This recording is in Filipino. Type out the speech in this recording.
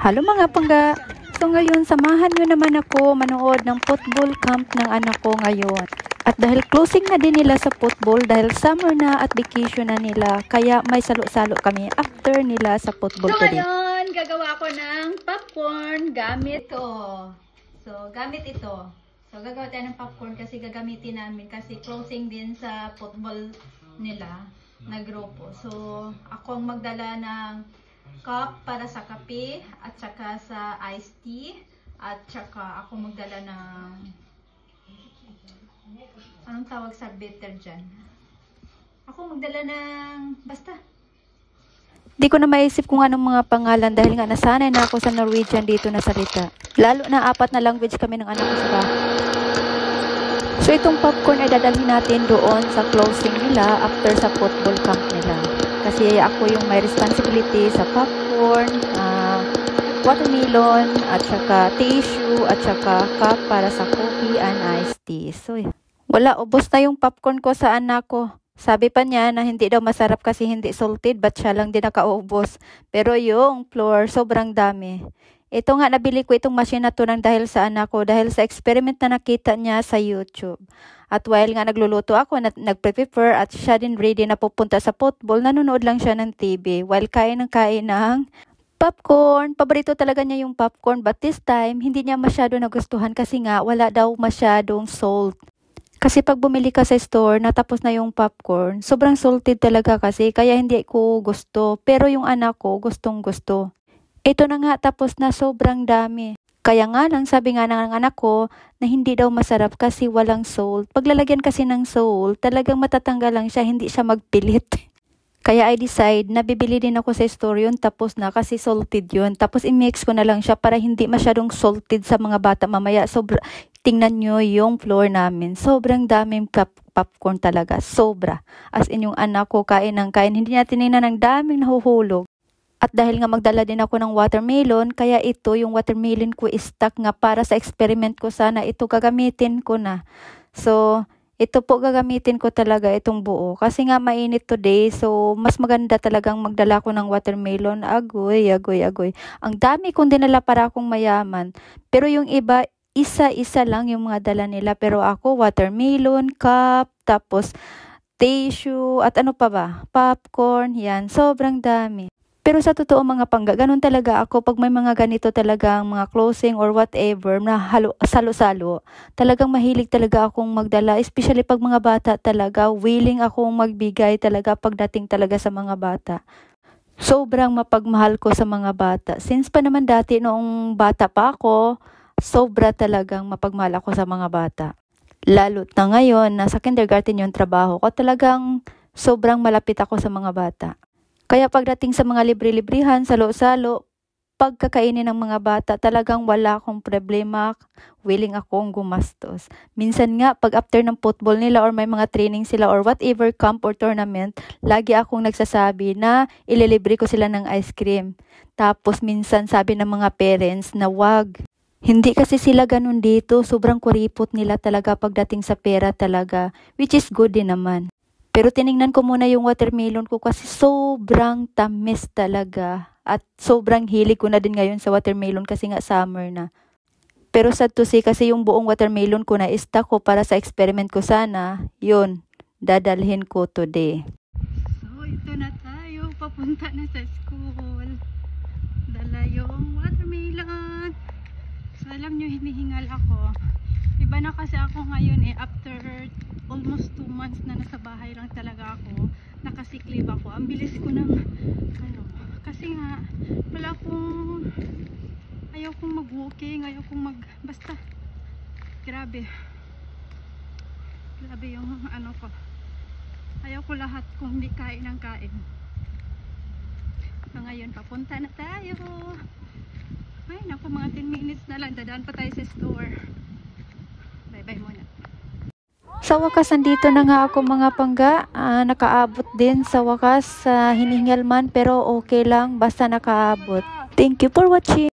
Halo mga pangga! So ngayon, samahan nyo naman ako manood ng football camp ng anak ko ngayon. At dahil closing na din nila sa football, dahil summer na at vacation na nila, kaya may salo-salo kami after nila sa football today. So ngayon, gagawa ko ng popcorn gamit ito. So gagawa tayo ng popcorn kasi gagamitin namin kasi closing din sa football nila na grupo. So ako ang magdala ng cup para sa kape at saka sa iced tea at saka ako magdala ng anong tawag sa bitter dyan. Ako magdala ng basta. Di ko na maisip kung anong mga pangalan dahil nga nasanay na ako sa Norwegian dito na salita. Lalo na 4 na language kami ng anak ko sa bahay. So itong popcorn ay dadalhin natin doon sa closing nila after sa football camp nila. Kasi ako yung may responsibility sa popcorn, watermelon, at saka tissue, at saka cup para sa coffee and iced tea. So wala, ubos na yung popcorn ko sa anak ko. Sabi pa niya na hindi daw masarap kasi hindi salted, but siya lang din nakaubos. Pero yung flour, sobrang dami. Ito nga, nabili ko itong machine na to dahil sa anak ko, dahil sa experiment na nakita niya sa YouTube. At while nga nagluluto ako, nagpe-prepare at siya din ready na pupunta sa football, nanonood lang siya ng TV while kain ng popcorn. Paborito talaga niya yung popcorn, but this time, hindi niya masyado nagustuhan kasi nga wala daw masyadong salt. Kasi pag bumili ka sa store, natapos na yung popcorn, sobrang salted talaga kasi, kaya hindi ko gusto. Pero yung anak ko, gustong gusto. Ito na nga, tapos na sobrang dami. Kaya nga lang, sabi nga ng anak ko, na hindi daw masarap kasi walang salt. Paglalagyan kasi ng salt, talagang matatanggal lang siya, hindi siya magpilit. Kaya I decide na bibili din ako sa store yun, tapos na kasi salted yun. Tapos i-mix ko na lang siya para hindi masyadong salted sa mga bata mamaya. Tingnan nyo yung floor namin. Sobrang daming popcorn talaga. Sobra. As in yung anak ko kain ng kain. Hindi natin tinignan ng daming nahuhulog. At dahil nga magdala din ako ng watermelon, kaya ito yung watermelon ko stock nga para sa experiment ko, sana ito gagamitin ko na. So, ito po gagamitin ko talaga itong buo. Kasi nga mainit today, so mas maganda talagang magdala ko ng watermelon. Agoy. Ang dami kong dinala para akong mayaman. Pero yung iba, isa-isa lang yung mga dala nila. Pero ako, watermelon, cup, tapos tissue, at ano pa ba? Popcorn, yan. Sobrang dami. Pero sa totoo mga pangga, ganun talaga ako pag may mga ganito talagang mga closing or whatever na salo-salo. Talagang mahilig talaga akong magdala, especially pag mga bata talaga, willing akong magbigay talaga pagdating talaga sa mga bata. Sobrang mapagmahal ko sa mga bata. Since pa naman dati noong bata pa ako, sobra talagang mapagmahal ako sa mga bata. Lalo't na ngayon, nasa kindergarten yung trabaho ko, talagang sobrang malapit ako sa mga bata. Kaya pagdating sa mga libre-librihan, salo-salo, pagkakainin ng mga bata, talagang wala akong problema, willing akong gumastos. Minsan nga, pag after ng football nila or may mga training sila or whatever camp or tournament, lagi akong nagsasabi na ililibre ko sila ng ice cream. Tapos minsan sabi ng mga parents na wag. Hindi kasi sila ganun dito, sobrang kuripot nila talaga pagdating sa pera talaga, which is good din naman. Pero tiningnan ko muna yung watermelon ko kasi sobrang tamis talaga. At sobrang hilig ko na din ngayon sa watermelon kasi nga summer na. Pero sad to say kasi yung buong watermelon ko na stock ko para sa experiment ko sana, yun, dadalhin ko today. So ito na tayo, papunta na sa school. Dala yung watermelon. So alam nyo, hinihingal ako. Iba na kasi ako ngayon after almost 2 months na nasa bahay lang talaga ako, nakasiklib ako. Ang bilis ko ng kasi nga wala akong, ayaw kong mag-walking, ayaw kong basta grabe yung ko, ayaw ko lahat kung hindi kain ng kain. So ngayon papunta na tayo. Ay naku, mga 10 minutes na lang, dadaan pa tayo sa store. Bye muna. Sa wakas, nandito na nga ako mga pangga. Nakaabot din sa wakas, hinihingal man, pero okay lang basta nakaabot. Thank you for watching.